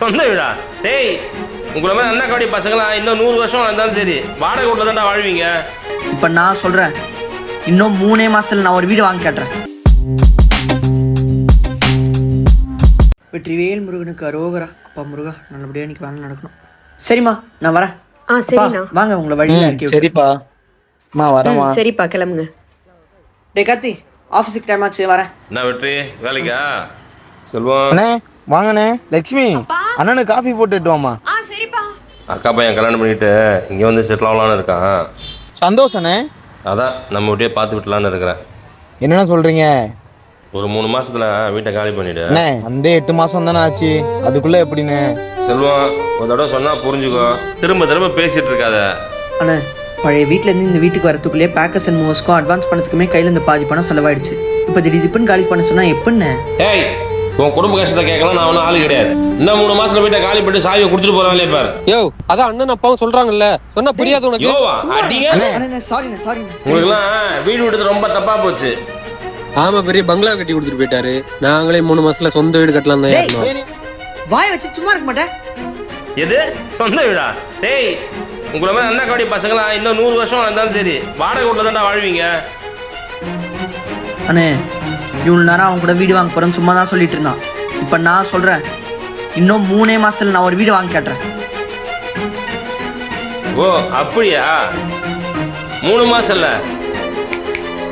சொந்த வீடா? டேய், உங்களை மாதிரி அண்ணா காவடி பசங்களாம் இன்னும் 100 வருஷம் இருந்தாலும் சரி வாடகை வீட்டில் தான்டா வாழ்வீங்க. இப்போ நான் சொல்கிறேன், இன்னும் 3 மாதத்தில் நான் ஒரு வீடு வாங்கி காட்டுறேன். வெற்றிவேல் முருகனுக்கு அரோகரா. அப்பா முருகா, நல்லபடியாக இன்னைக்கு வேலை நடக்கணும். சரிம்மா, நான் வரேன். சரிண்ணா. வாங்க, உங்களை வழியில் இருக்கேன். சரிப்பா, வரமா. சரிப்பா, கிளம்புங்க. டே கார்த்தி, ஆஃபீஸுக்கு டைம் ஆச்சு, வரேன். என்ன வெற்றி, வேலைக்கா? சொல்லுவோம். அண்ணே வாங்கண்ணே. லட்சுமி, அண்ணனுக்கு காஃபி போட்டுட்டு வாமா. சரிப்பா. அக்கா பையன் கல்யாணம் பண்ணிட்டு இங்கே வந்து செட்டில் ஆகலான்னு இருக்கான். சந்தோஷண்ணே. அதான் நம்ம வீட்டையே பார்த்து விட்டலான்னு இருக்கிறேன். என்னண்ணா சொல்றீங்க? ஒரு 3 மாசத்துல வீட்டை காலி பண்ணிடு. அண்ணே, அந்த 8 மாசம் தானே ஆச்சு, அதுக்குள்ள எப்படின்னு? செல்வம், ஒரு தடவை சொன்னா புரிஞ்சுக்கோ, திரும்ப திரும்ப பேசிட்டு இருக்காத. அண்ணே, பழைய வீட்டிலேருந்து இந்த வீட்டுக்கு வரத்துக்குள்ளேயே பேக்கர்ஸ் அண்ட் மூவர்ஸ்க்கும் அட்வான்ஸ் பண்ணதுக்குமே கையில் இந்த பாதி பணம் செலவாயிடுச்சு. இப்போ திடீர்னு காலி பண்ண சொன்னால் எப்படின்னு? ஏய், உன் குடும்ப கஷ்டத்தை கேட்கலாம், நான் ஒன்றும் ஆளு கிடையாது. இன்னும் 3 மாசத்துல வீட்டை காலி பண்ணிட்டு சாவியை கொடுத்துட்டு போறாங்களே பாரு. யோ, அதான் அண்ணன் அப்பாவும் சொல்றாங்கல்ல, சொன்னா புரியாது உனக்கு? யோவா அடிங்க. உங்களுக்குலாம் வீடு விடுறது ரொம்ப தப்பா போச்சு. ஆமா, பெரிய பங்களா கட்டி கொடுத்துட்டு போயிட்டாரு. நாங்களே 3 மாசத்துல சொந்த வீடு கட்டலாம் தான். வாய் வச்சு சும்மா இருக்க மாட்டேன். எது சொந்த வீடா? டேய், உங்களை மாதிரி அண்ணா காவடி பசங்களாம் இன்னும் 100 வருஷம் இருந்தாலும் சரி வாடகை வீட்டில் தான்டா வாழ்வீங்க. அண்ணே, இவ்வளோ நேரம் அவங்க கூட வீடு வாங்க போகிறேன்னு சும்மா தான் சொல்லிட்டு இருந்தான். இப்போ நான் சொல்கிறேன், இன்னும் 3 மாதத்தில் நான் ஒரு வீடு வாங்கி காட்டுறேன். ஓ அப்படியா? 3 மாசம் இல்ல,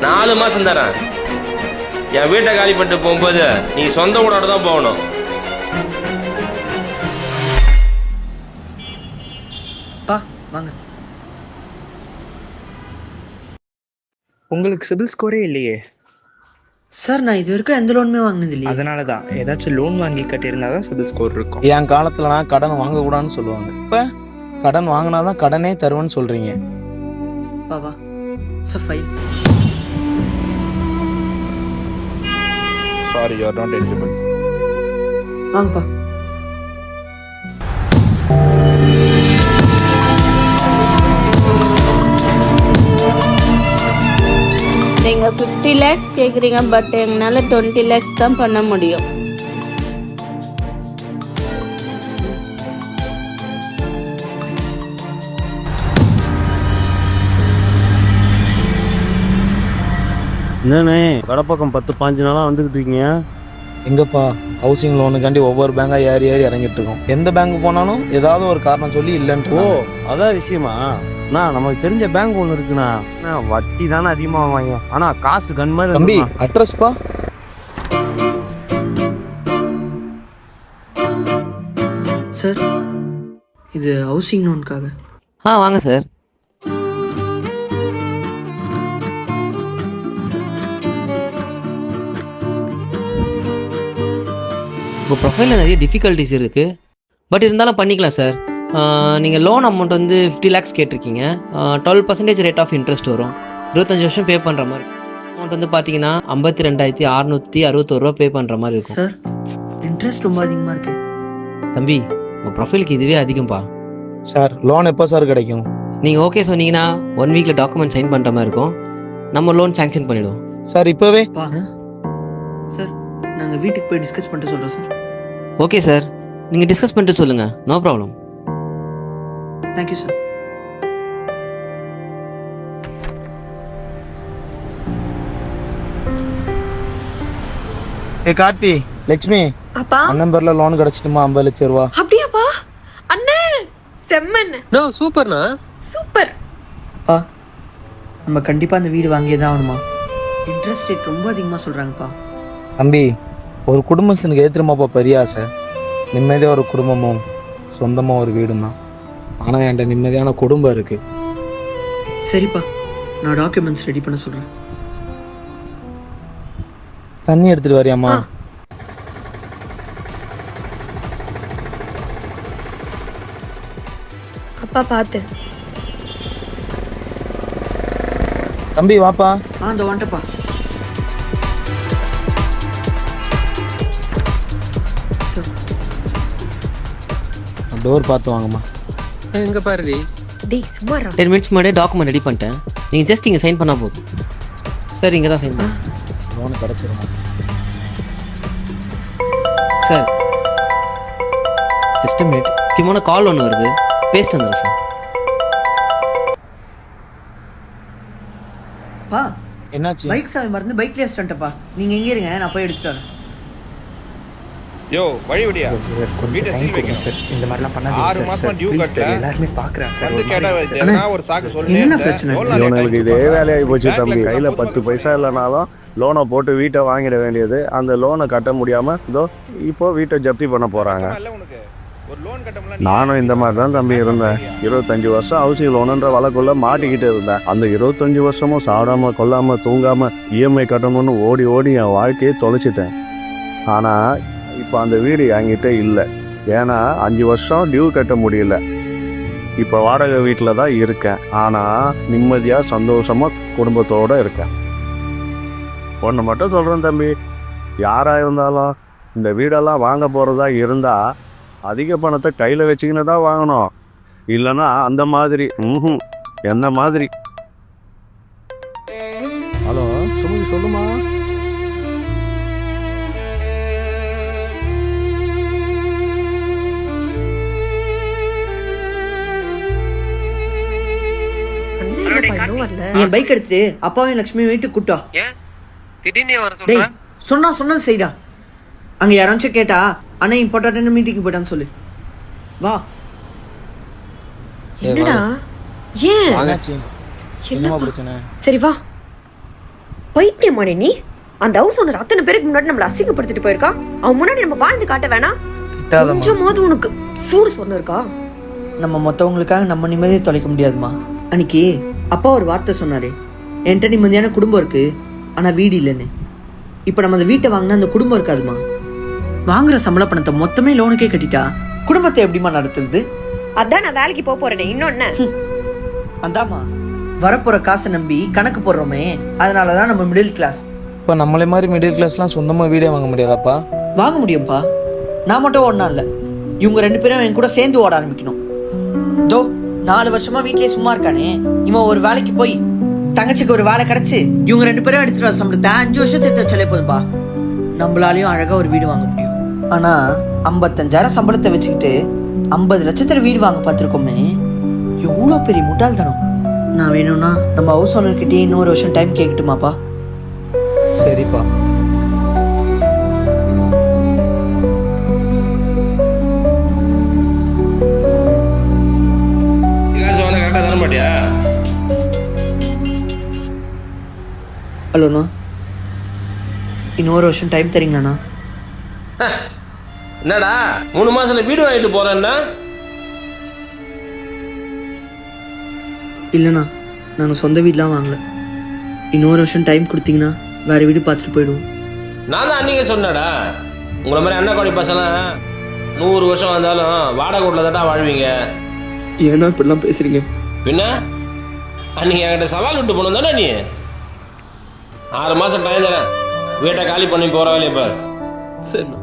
4 மாசம் தரேன். என் வீட்டை காலி பண்ணிட்டு போகும்போது நீங்க சொந்த வீடோட தான் போகணும். வாங்க. உங்களுக்கு சிபில் ஸ்கோரே இல்லையே சார். நான் இது வரைக்கும் எந்த லோனுமே வாங்கினது இல்லையா? அதனால தான் ஏதாச்சும் லோன் வாங்கி கட்டியிருந்தா தான் சிபில் ஸ்கோர் இருக்கும். என் காலத்துல நான் கடன் வாங்கக்கூடாதுன்னு சொல்லுவாங்க. இப்ப கடன் வாங்கினாதான் கடனே தருவேன்னு சொல்றீங்க. பாவா sir, file. Sorry, you are not eligible. வாங்கப்பா. நீங்க 50 lakhs கேக்குறீங்க, பட் எங்களால 20 lakhs தான் பண்ண முடியும். என்னண்ணே, கடப்பக்கம் 10-15 நாளாக வந்துக்கிட்டு இருக்கீங்க? எங்கப்பா, ஹவுசிங் லோனுக்காண்டி ஒவ்வொரு பேங்கா ஏறி இறங்கிட்டு இருக்கோம். எந்த பேங்க் போனாலும் ஏதாவது ஒரு காரணம் சொல்லி இல்லைன்னு. ஓ, அதான் விஷயமா? நான் நமக்கு தெரிஞ்ச பேங்க் ஒன்று இருக்குண்ணா. வட்டி தானே அதிகமாக வாங்க, ஆனால் காசு கண் மாதிரி. தம்பி, அட்ரஸ்ப்பா? சார், இது ஹவுசிங் லோனுக்காக. வாங்க சார். உங்கள் ப்ரொஃபைலில் நிறைய டிஃபிகல்ட்டிஸ் இருக்குது, பட் இருந்தாலும் பண்ணிக்கலாம் சார். நீங்கள் லோன் அமௌண்ட் வந்து 50 lakhs கேட்டிருக்கீங்க. 12% ரேட் ஆஃப் இன்ட்ரெஸ்ட் வரும். 25 வருஷம் பே பண்ணுற மாதிரி. அமௌண்ட் வந்து பார்த்தீங்கன்னா 52,661 ரூபா பே பண்ணுற மாதிரி இருக்கும். சார், இன்ட்ரெஸ்ட் ரொம்ப அதிகமாக இருக்கு. தம்பி, உங்கள் ப்ரொஃபைலுக்கு இதுவே அதிகம்பா. சார், லோன் எப்போ சார் கிடைக்கும்? நீங்கள் ஓகே சொன்னீங்கன்னா 1 வீக்கில் டாக்குமெண்ட் சைன் பண்ணுற மாதிரி இருக்கும். நம்ம லோன் சாங்ஷன் பண்ணிவிடுவோம். சார், இப்போவே? சார், நாங்கள் வீட்டுக்கு போய் டிஸ்கஸ் பண்ணிட்டு சொல்கிறோம் சார். ஓகே சார், நீங்கள் டிஸ்கஸ் பண்ணிட்டு சொல்லுங்கள், நோ ப்ராப்ளம். Thank you sir. ஏ கார்த்தி, லட்சுமி, அப்பா, அண்ணன் பேர்ல லோன் கிடைச்சிட்டுமா 50 லட்சம் ரூபா. அப்படியாப்பா? அண்ணே, செம்மன். நோ, சூப்பர்ண்ணா, சூப்பர். அப்பா, நம்ம கண்டிப்பாக அந்த வீடு வாங்கியே தான் ஆகணுமா? இன்ட்ரெஸ்ட் ரேட் ரொம்ப அதிகமாக சொல்கிறாங்கப்பா. தம்பி, ஒரு குடும்பத்தினுக்கு ஏற்றுமாப்பா பெரிய ஆசை. நிம்மதியாக ஒரு குடும்பமும் சொந்தமாக ஒரு வீடும் தான். ஆனால் என்கிட்ட நிம்மதியான குடும்பம் இருக்கு. சரிப்பா, நான் டாக்குமெண்ட்ஸ் ரெடி பண்ண சொல்கிறேன். தண்ணி எடுத்துட்டு வரியாம்மா? அப்பா பார்த்து. தம்பி வாப்பா. இந்த வந்துட்டப்பா. டோர் பார்த்து வாங்கம்மா. எங்க பாருடி. டேய், சும்மா 10 minutes முன்னாடியே டாக்குமெண்ட் ரெடி பண்ணிட்டேன். நீங்கள் ஜஸ்ட் இங்கே சைன் பண்ணால் போதும். சார், இங்கே தான் சைன் பண்ண. லோன் கிடச்சிருமா சார்? ஜஸ்ட் மினிட் முக்கியமான கால் ஒன்று வருது, பேசிட்டு வந்துடுறேன் சார். பா என்னாச்சு? பைக் சாவி மறந்து பைக்லேயே வச்சுட்டேன்ப்பா. நீங்கள் எங்கே இருங்க, நான் போய் எடுத்துட்டு வரேன். யோ வழி விடியா கொஞ்சம் வீட்டை டைம் சீல் கொடுங்க வைங்க சார். இந்த மாதிரிலாம் 6 பண்ணாதீங்க மாசமா சார். டியூ ப்ளீஸ் கட்டல. சார், எல்லாருமே பார்க்குறேன் சார். வந்து ஒரு கேட்டா மாதிரி சார். எதனா ஒரு சாக்கு சொல்லி என்ன பிரச்சனை? இவனுங்களுக்கு இதே வேலையாகி போச்சு தம்பி. கையில் 10 பைசா இல்லைனாலும் லோனை போட்டு வீட்டை வாங்கிட வேண்டியது. அந்த லோனை கட்ட முடியாமல் இதோ இப்போ வீட்டை ஜப்தி பண்ண போகிறாங்க. உனக்கு ஒரு லோன் கட்ட முடியல. நானும் இந்த மாதிரி தான் தம்பி இருந்தேன். 25 வருஷம் ஹவுசிங் லோனுன்ற வழக்குள்ள மாட்டிக்கிட்டு இருந்தேன். அந்த 25 வருஷமும் சாப்பிடாம கொல்லாமல் தூங்காமல் இஎம்ஐ கட்டணும்னு ஓடி ஓடி என் வாழ்க்கையை தொலைச்சிட்டேன். ஆனால் இப்போ அந்த வீடு என்கிட்ட இல்லை. ஏன்னா 5 வருஷம் டியூ கட்ட முடியல. இப்போ வாடகை வீட்டில் தான் இருக்கேன். ஆனால் நிம்மதியாக சந்தோஷமாக குடும்பத்தோடு இருக்கேன். ஒன்று மட்டும் சொல்கிறேன் தம்பி, யாராக இருந்தாலும் இந்த வீடெல்லாம் வாங்க போகிறதா இருந்தால் அதிக பணத்தை கையில் வச்சுக்கின்னு தான் வாங்கணும். இல்லைன்னா அந்த மாதிரி என்ன மாதிரி. ஹலோ சுமதி, சொல்லுமா. இன்னும் வரல. என் பைக் எடுத்துட்டு அப்பாவையும் லட்சுமியும் வீட்டுக்கு கூட்டா. ஏன் திடீர்னு வர டேய் சொன்னது செய்டா. அங்கே யாராச்சும் கேட்டா அண்ணா இம்பார்ட்டன்ட் மீட்டிங்கு போயிட்டான்னு சொல்லு. வா. என்னடா ஏன் என்னாச்சு? என்னமா என்னப்பா? பிரச்சனை? சரி வா. பைத்தியமானே நீ? அந்த ஹவுஸ் ஓனர் அத்தனை பேருக்கு முன்னாடி நம்மள அசிங்கப்படுத்திட்டு போயிருக்கா. அவன் முன்னாடி நம்ம வாழ்ந்து காட்ட வேணாம். திட்டாதம்மா. கொஞ்சமாவது உனக்கு சூடு சொன்ன இருக்கா? நம்ம மற்றவங்களுக்காக நம்ம நிம்மதியை தொலைக்க முடியாதுமா. அன்னைக்கு அப்பா ஒரு வார்த்தை சொன்னாரு, என்கிட்ட நிம்மதியான குடும்பம் இருக்கு ஆனால் வீடு இல்லைன்னு. இப்போ நம்ம அந்த வீட்டை வாங்கினா அந்த குடும்பம் இருக்காதுமா. வாங்குற சம்பள பணத்தை மொத்தமே லோனுக்கே கட்டிட்டா குடும்பத்தை எப்படிமா நடத்துறது? அதான் நான் வேலைக்கு போக போறேனே. இன்னொன்னு அதாம்மா, வரப்போற காசை நம்பி கணக்கு போடுறோமே, அதனாலதான் நம்ம மிடில் கிளாஸ். இப்போ நம்மளே மாதிரி மிடில் கிளாஸ்லாம் சொந்தமாக வீடே வாங்க முடியாதாப்பா? வாங்க முடியும்ப்பா. நான் மட்டும் ஓடனா இல்லை, இவங்க 2 பேரும் என் கூட சேர்ந்து ஓட ஆரம்பிக்கணும். தோ 4 வருஷமா வீட்லயே சும்மா இருக்கானே, இவன் ஒரு வேலைக்கு போய் தங்கச்சிக்கு ஒரு வேலை கிடைச்சு இவங்க 2 பேரும் எடுத்துட்டு வர சம்பளத்தை 5 வருஷம் சேர்த்து வச்சாலே போதும்பா. நம்மளாலையும் அழகா ஒரு வீடு வாங்க முடியும். ஆனா 55,000 சம்பளத்தை வச்சுக்கிட்டு 50 லட்சத்துல வீடு வாங்க பார்த்துருக்கோமே, எவ்வளோ பெரிய முட்டாள்தனம். நான் வேணும்னா நம்ம ஹவுஸ் ஓனர்கிட்டயே இன்னொரு வருஷம் டைம் கேட்கட்டுமாப்பா? சரிப்பா. காசு வாங்க கரெக்டாக தர மாட்டியா? ஹலோண்ணா, இன்னொரு வருஷம் டைம் தரீங்களாண்ணா? என்னடா 3 மாசத்துல வீடு வாங்கிட்டு போறேன்னா? இல்லைண்ணா, நாங்கள் சொந்த வீடெலாம் வாங்கல. இன்னொரு வருஷம் டைம் கொடுத்தீங்கன்னா வேறு வீடு பார்த்துட்டு போயிடுவோம். நான் தான் அன்னைக்கு சொன்னேடா, உங்களை மாதிரி அண்ணா கோடி பசங்க 100 வருஷம் வந்தாலும் வாடகை வீட்டில் தான்டா வாழ்வீங்க. ஏன்னா இப்படிலாம் பேசுறீங்க? பின்ன அன்னைக்கு என்கிட்ட சவால் விட்டு போகணும் தானே நீ? 6 மாசம் டைம் தரேன், வீட்டை காலி பண்ணி போகிற வேலையை பாரு. சரிண்ணா.